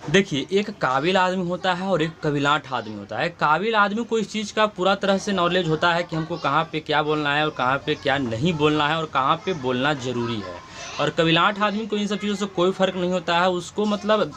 देखिए, एक काबिल आदमी होता है और एक कबिलाट आदमी होता है। काबिल आदमी को इस चीज़ का पूरा तरह से नॉलेज होता है कि हमको कहाँ पे क्या बोलना है और कहाँ पे क्या नहीं बोलना है और कहाँ पे बोलना ज़रूरी है। और कबिलाट आदमी को इन सब चीज़ों से कोई फ़र्क नहीं होता है। उसको मतलब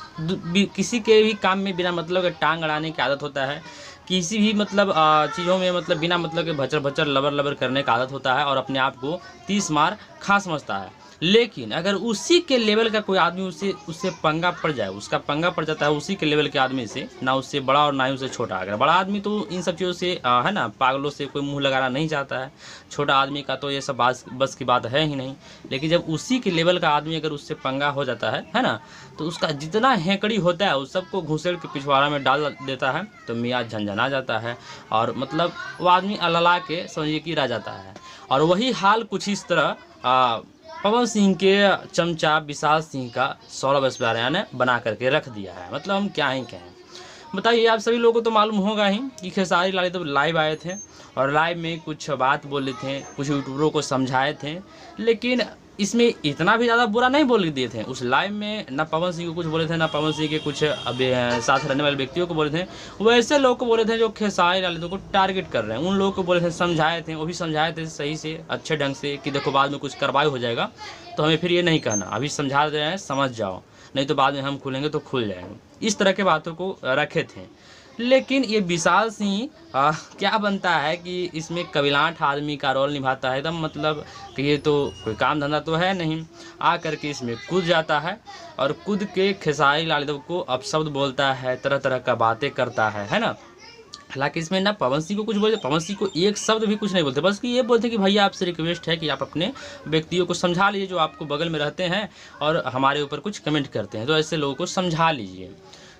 किसी के भी काम में बिना मतलब के टांग अड़ाने की आदत होता है। किसी भी मतलब चीज़ों में मतलब बिना मतलब के भचर-भचर, लबर-लबर करने का आदत होता है और अपने आप को 30 मार खा समझता है। लेकिन अगर उसी के लेवल का कोई आदमी उससे उससे पंगा पड़ जाए, उसका पंगा पड़ जाता है उसी के लेवल के आदमी से, ना उससे बड़ा और ना ही उससे छोटा। अगर बड़ा आदमी तो इन सब चीज़ों से है ना, पागलों से कोई मुँह लगाना नहीं चाहता है। छोटा आदमी का तो ये सब बस की बात है ही नहीं। लेकिन जब उसी के लेवल का आदमी अगर उससे पंगा हो जाता है ना, तो उसका जितना हेकड़ी होता है उस सबको घुसेड़ के पिछवाड़ा में डाल देता है, तो मियाँ झनझना जाता है और मतलब वो आदमी अलला के समझिए कि रह जाता है। और वही हाल कुछ इस तरह पवन सिंह के चमचा विशाल सिंह का सौरभ ऐश्वर्या ने बना करके रख दिया है। मतलब हम क्या ही कहें। बताइए, आप सभी लोगों को तो मालूम होगा ही कि खेसारी लाल यादव लाइव आए थे और लाइव में कुछ बात बोले थे, कुछ यूट्यूबरों को समझाए थे। लेकिन इसमें इतना भी ज़्यादा बुरा नहीं बोल दिए थे। उस लाइव में ना पवन सिंह को कुछ बोले थे, ना पवन सिंह के कुछ साथ रहने वाले व्यक्तियों को बोले थे। वैसे लोग को बोले थे जो खेसारी लाल यादव को टारगेट कर रहे हैं, उन लोगों को बोले थे, समझाए थे। वो भी समझाए थे सही से, अच्छे ढंग से, कि देखो बाद में कुछ कार्रवाई हो जाएगा तो हमें फिर ये नहीं कहना, अभी समझा दे रहे हैं, समझ जाओ, नहीं तो बाद में हम खुलेंगे तो खुल जाएंगे। इस तरह के बातों को रखे थे। लेकिन ये विशाल सिंह क्या बनता है कि इसमें कबिलाट आदमी का रोल निभाता है एकदम, मतलब कि ये तो कोई काम धंधा तो है नहीं, आ करके इसमें कूद जाता है और कूद के खेसारी लाल यादव को अपशब्द बोलता है, तरह तरह का बातें करता है ना। हालांकि इसमें ना पवन सिंह को कुछ बोलते, पवन सिंह को एक शब्द भी कुछ नहीं बोलते, बस कि ये बोलते कि भैया आपसे रिक्वेस्ट है कि आप अपने व्यक्तियों को समझा लीजिए जो आपको बगल में रहते हैं और हमारे ऊपर कुछ कमेंट करते हैं, तो ऐसे लोगों को समझा लीजिए।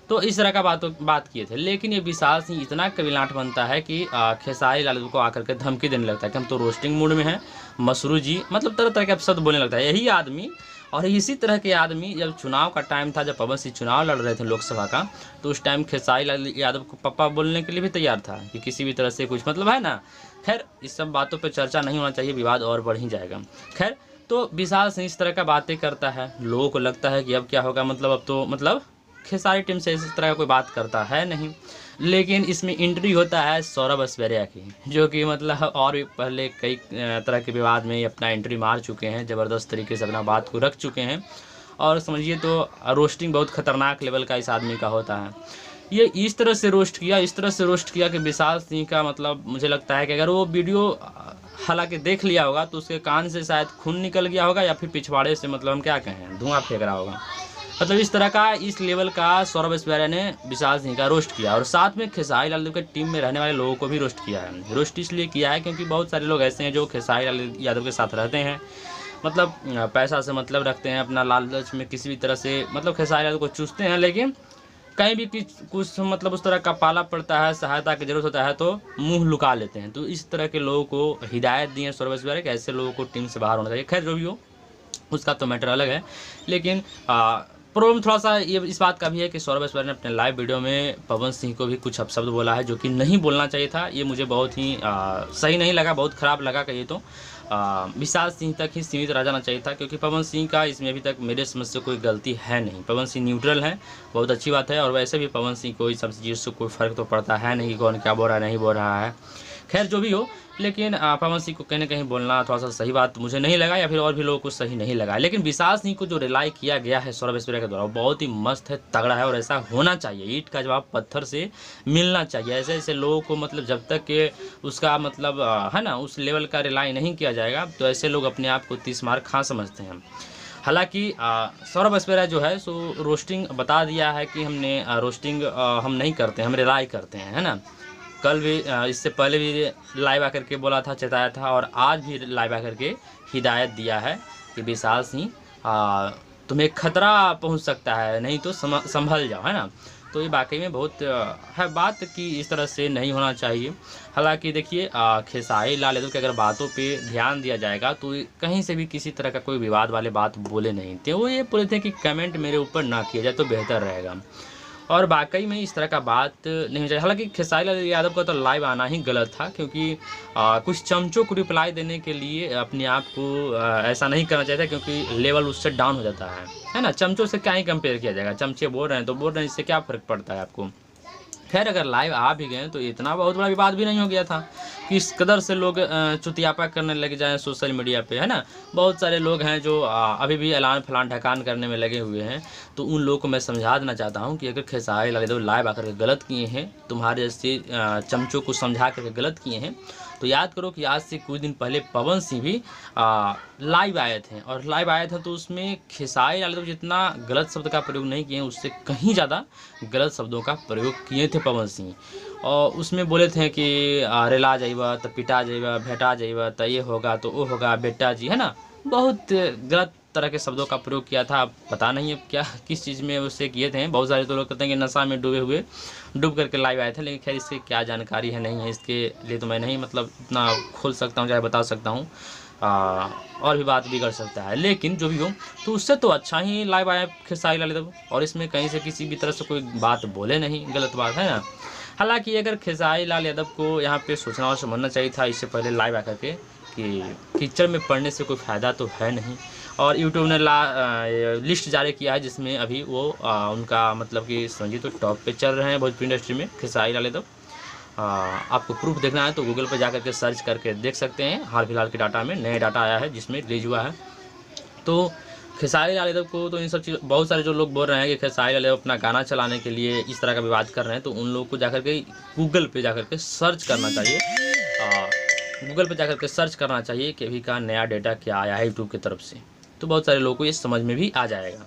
तो इस तरह का बात किए थे। लेकिन ये विशाल सिंह इतना कबिलाट बनता है कि खेसारी लाल यादव को आकर के धमकी देने लगता है कि हम तो रोस्टिंग मूड में हैं, मसरू जी, मतलब तरह तरह के शब्द बोलने लगता है यही आदमी। और इसी तरह के आदमी जब चुनाव का टाइम था, जब पवन सिंह चुनाव लड़ रहे थे लोकसभा का, तो उस टाइम खेसारी लाल यादव को पप्पा बोलने के लिए भी तैयार था कि किसी भी तरह से कुछ मतलब है ना। खैर, इस सब बातों पर चर्चा नहीं होना चाहिए, विवाद और बढ़ ही जाएगा। खैर, तो विशाल सिंह इस तरह का बातें करता है, लोगों को लगता है कि अब क्या होगा, मतलब अब तो मतलब खेसारी टीम से इस तरह का कोई बात करता है नहीं। लेकिन इसमें एंट्री होता है सौरभ ऐश्वर्या की, जो कि मतलब और भी पहले कई तरह के विवाद में अपना एंट्री मार चुके हैं, ज़बरदस्त तरीके से अपना बात को रख चुके हैं। और समझिए तो रोस्टिंग बहुत ख़तरनाक लेवल का इस आदमी का होता है। ये इस तरह से रोस्ट किया कि विशाल सिंह का मतलब मुझे लगता है कि अगर वो वीडियो हालांकि देख लिया होगा तो उसके कान से शायद खून निकल गया होगा या फिर पिछवाड़े से मतलब हम क्या कहें धुआं फेंक रहा होगा। मतलब इस तरह का, इस लेवल का सौरभ ऐश्वर्या ने विशाल सिंह का रोस्ट किया और साथ में खेसारी लाल यादव के टीम में रहने वाले लोगों को भी रोस्ट किया है। रोस्ट इसलिए किया है क्योंकि बहुत सारे लोग ऐसे हैं जो खेसारी लाल यादव के साथ रहते हैं, मतलब पैसा से मतलब रखते हैं, अपना लालच में किसी भी तरह से मतलब खेसारी यादव को चूसते हैं। लेकिन कहीं भी कुछ मतलब उस तरह का पाला पड़ता है, सहायता की जरूरत होता है तो मुंह लुका लेते हैं। तो इस तरह के लोगों को हिदायत दी है सौरभ ऐश्वर्या कि ऐसे लोगों को टीम से बाहर होना चाहिए। खैर जो भी हो, उसका तो मैटर अलग है। लेकिन प्रॉब्लम थोड़ा सा ये इस बात का भी है कि सौरभ ऐश्वर्या ने अपने लाइव वीडियो में पवन सिंह को भी कुछ अपशब्द बोला है, जो कि नहीं बोलना चाहिए था। ये मुझे बहुत ही सही नहीं लगा, बहुत ख़राब लगा। कहिए तो विशाल सिंह तक ही सीमित रह जाना चाहिए था, क्योंकि पवन सिंह का इसमें अभी तक मेरे समझ से कोई गलती है नहीं। पवन सिंह न्यूट्रल है, बहुत अच्छी बात है। और वैसे भी पवन सिंह को इस सब चीज़ से कोई फ़र्क तो पड़ता है नहीं कि कौन क्या बोल रहा है नहीं बोल रहा है। खैर जो भी हो, लेकिन पवन सिंह को कहीं ना कहीं बोलना थोड़ा सा सही बात मुझे नहीं लगा, या फिर और भी लोगों को सही नहीं लगा। लेकिन विशाल सिंह को जो रिलाई किया गया है सौरभ ऐश्वर्या के द्वारा, वो बहुत ही मस्त है, तगड़ा है और ऐसा होना चाहिए। ईंट का जवाब पत्थर से मिलना चाहिए। ऐसे ऐसे लोगों को मतलब जब तक के उसका मतलब है ना उस लेवल का रिलाई नहीं किया जाएगा, तो ऐसे लोग अपने आप को 30 मार खा समझते हैं। हालांकि सौरभ ऐश्वर्या जो है सो रोस्टिंग बता दिया है कि हमने रोस्टिंग हम नहीं करते, हम रिलाई करते हैं, है ना। कल भी इससे पहले भी लाइव आकर के बोला था, चेताया था, और आज भी लाइव आकर के हिदायत दिया है कि विशाल सिंह तुम्हें खतरा पहुंच सकता है, नहीं तो संभल जाओ, है ना। तो ये वाकई में बहुत है बात कि इस तरह से नहीं होना चाहिए। हालांकि देखिए खेसारी लाल यादव की अगर बातों पे ध्यान दिया जाएगा तो कहीं से भी किसी तरह का कोई विवाद वाले बात बोले नहीं थे। वो ये बोले थे कि कमेंट मेरे ऊपर ना किया जाए तो बेहतर रहेगा। और वाकई में इस तरह का बात नहीं होनी चाहिए। हालांकि खेसारी लाल यादव का तो लाइव आना ही गलत था, क्योंकि कुछ चमचों को रिप्लाई देने के लिए अपने आप को ऐसा नहीं करना चाहिए था, क्योंकि लेवल उससे डाउन हो जाता है ना। चमचों से क्या ही कंपेयर किया जाएगा, चमचे बोल रहे हैं तो बोल रहे हैं, इससे क्या फ़र्क पड़ता है आपको। खैर अगर लाइव आ भी गए तो इतना बहुत बड़ा विवाद भी नहीं हो गया था कि इस कदर से लोग चुतियापा करने लग जाएं सोशल मीडिया पे, है ना। बहुत सारे लोग हैं जो अभी भी ऐलान फलान ढकान करने में लगे हुए हैं। तो उन लोगों को मैं समझा देना चाहता हूं कि अगर खेसारी लाल यादव लाइव आकर के गलत किए हैं, तुम्हारे जैसे चमचों को समझा करके गलत किए हैं, तो याद करो कि आज से कुछ दिन पहले पवन सिंह भी लाइव आए थे, और लाइव आए थे तो उसमें खेसारी लाल यादव जितना गलत शब्द का प्रयोग नहीं किए, उससे कहीं ज़्यादा गलत शब्दों का प्रयोग किए थे पवन सिंह। और उसमें बोले थे कि रेला जाइबा तो पिटा जाइबा, भेटा जाइबा तो ये होगा तो वो होगा बेटा जी, है ना। बहुत गलत तरह के शब्दों का प्रयोग किया था। पता नहीं अब क्या किस चीज़ में उससे किए थे। बहुत सारे तो लोग कहते हैं कि नशा में डूब करके लाइव आए थे, लेकिन खैर इससे क्या जानकारी है नहीं है, इसके लिए तो मैं नहीं मतलब इतना खोल सकता हूँ, चाहे बता सकता हूँ। और भी बात बिगड़ सकता है, लेकिन जो भी हो तो उससे तो अच्छा ही लाइव आया खेसारी लाल यादव, और इसमें कहीं से किसी भी तरह से कोई बात बोले नहीं, गलत बात है ना। हालांकि अगर खेसारी लाल यादव को यहाँ पे सोचना और समझना चाहिए था इससे पहले लाइव आकर के कि कीचड़ में पड़ने से कोई फ़ायदा तो है नहीं। और यूट्यूब ने लिस्ट जारी किया है जिसमें अभी वो उनका मतलब कि समझिए तो टॉप पे चल रहे हैं भोजपुरी इंडस्ट्री में खेसारी लाल यादव। आपको प्रूफ देखना है तो गूगल पर जा करके सर्च करके देख सकते हैं। हाल फिलहाल के डाटा में नए डाटा आया है जिसमें रिलीज हुआ है। तो खेसारी लाल यादव को तो इन सब चीज़ बहुत सारे जो लोग बोल रहे हैं कि खेसारी लाल यादव अपना गाना चलाने के लिए इस तरह का विवाद कर रहे हैं, तो उन लोगों को जाकर के गूगल पे जाकर के सर्च करना चाहिए। गूगल पे जाकर के सर्च करना चाहिए कि अभी का नया डेटा क्या आया है यूट्यूब की तरफ से, तो बहुत सारे लोगों को ये समझ में भी आ जाएगा।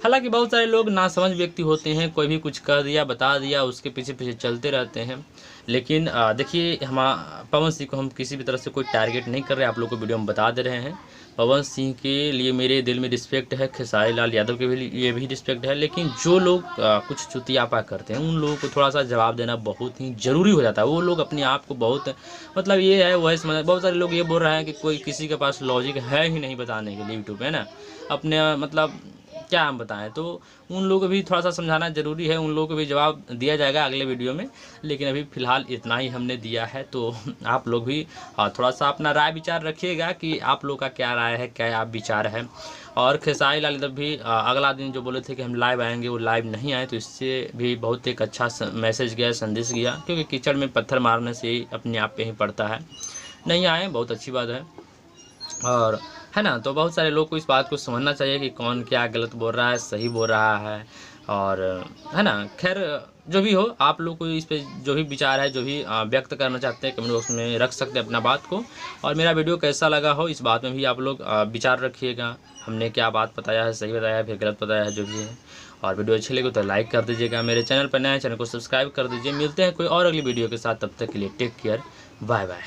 हालांकि बहुत सारे लोग नासमझ व्यक्ति होते हैं, कोई भी कुछ कर दिया बता दिया उसके पीछे पीछे चलते रहते हैं। लेकिन देखिए पवन सिंह को हम किसी भी तरह से कोई टारगेट नहीं कर रहे, आप लोग को वीडियो में बता दे रहे हैं। पवन सिंह के लिए मेरे दिल में रिस्पेक्ट है, खेसारी लाल यादव के लिए भी रिस्पेक्ट है, लेकिन जो लोग कुछ चुतियापा करते हैं उन लोगों को थोड़ा सा जवाब देना बहुत ही ज़रूरी हो जाता है। वो लोग अपने आप को बहुत मतलब ये है वह समझ, बहुत सारे लोग ये बोल रहे हैं कि कोई किसी के पास लॉजिक है ही नहीं बताने के लिए यूट्यूब है ना, अपने मतलब क्या हम बताएं। तो उन लोगों को भी थोड़ा सा समझाना ज़रूरी है, उन लोगों को भी जवाब दिया जाएगा अगले वीडियो में, लेकिन अभी फ़िलहाल इतना ही हमने दिया है। तो आप लोग भी थोड़ा सा अपना राय विचार रखिएगा कि आप लोग का क्या राय है, क्या आप विचार है। और खेसारी लाल यादव भी अगला दिन जो बोले थे कि हम लाइव आएंगे, वो लाइव नहीं आए, तो इससे भी बहुत एक अच्छा मैसेज गया, संदेश गया, क्योंकि कीचड़ में पत्थर मारने से ही अपने आप पे ही पड़ता है। नहीं आए बहुत अच्छी बात है, और है ना। तो बहुत सारे लोग को इस बात को समझना चाहिए कि कौन क्या गलत बोल रहा है, सही बोल रहा है, और है ना। खैर जो भी हो, आप लोग को इस पे जो भी विचार है, जो भी व्यक्त करना चाहते हैं कमेंट बॉक्स में रख सकते हैं अपना बात को। और मेरा वीडियो कैसा लगा हो इस बात में भी आप लोग विचार रखिएगा, हमने क्या बात बताया है, सही बताया है फिर गलत बताया है, जो भी है। और वीडियो अच्छी लगी तो लाइक कर दीजिएगा, मेरे चैनल पर नया चैनल को सब्सक्राइब कर दीजिए। मिलते हैं कोई और अगली वीडियो के साथ, तब तक के लिए टेक केयर, बाय बाय।